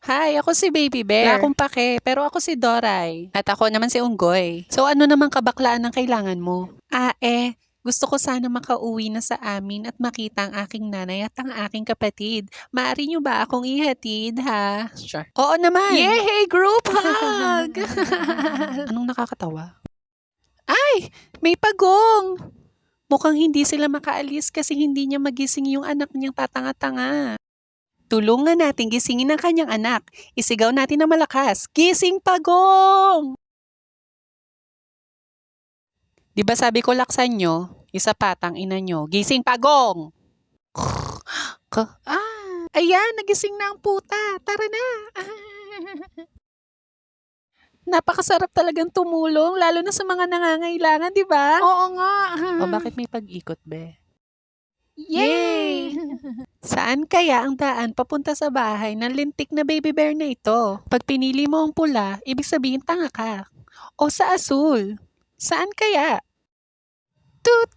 Hi, ako si Baby Bear. Wala akong pake, pero ako si Doray. At ako naman si Unggoy. So ano naman kabaklaan ang kailangan mo? Gusto ko sana makauwi na sa amin at makita ang aking nanay at ang aking kapatid. Maaari niyo ba akong ihatid, ha? Sure. Oo naman. Yay! Group hug! Anong nakakatawa? Ay! May pagong! Mukhang hindi sila makaalis kasi hindi niya magising yung anak niyang tatanga-tanga. Tulungan natin gisingin ang kanyang anak. Isigaw natin na malakas. Gising pagong! Di ba sabi ko laksan nyo? Isa patang ina nyo. Gising pagong! Ayan, nagising na ang puta. Tara na. Napakasarap talagang tumulong, lalo na sa mga nangangailangan, di ba? Oo nga. O bakit may pag-ikot, be? Yay! Saan kaya ang daan papunta sa bahay ng lintik na baby bear na ito? Pag pinili mo ang pula, ibig sabihin tanga ka. O sa asul? Saan kaya? Tut!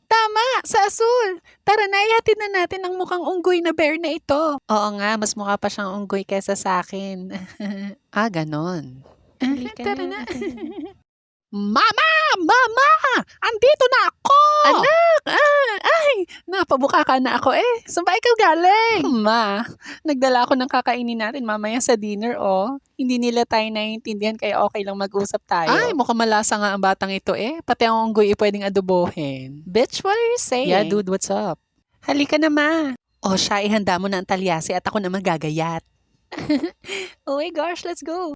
Tama! Sa asul! Tara na, ihatid na natin ang mukhang unggoy na bear na ito. Oo nga, mas mukha pa siyang unggoy kesa sa akin. Ganon. Tara na. Mama! Mama! Andito na ako! Anak! Napabuka ka na ako eh. Saan ba ikaw galing? Ma, nagdala ako ng kakainin natin mamaya sa dinner oh. Hindi nila tayo naiintindihan kaya okay lang mag-usap tayo. Ay, mukhang malasa nga ang batang ito eh. Pati ang unggoy pwedeng adobohin. Bitch, what are you saying? Yeah, dude, what's up? Halika na, ma. O siya, ihanda mo na ang talyasi at ako na magagayat. Oh my gosh, let's go.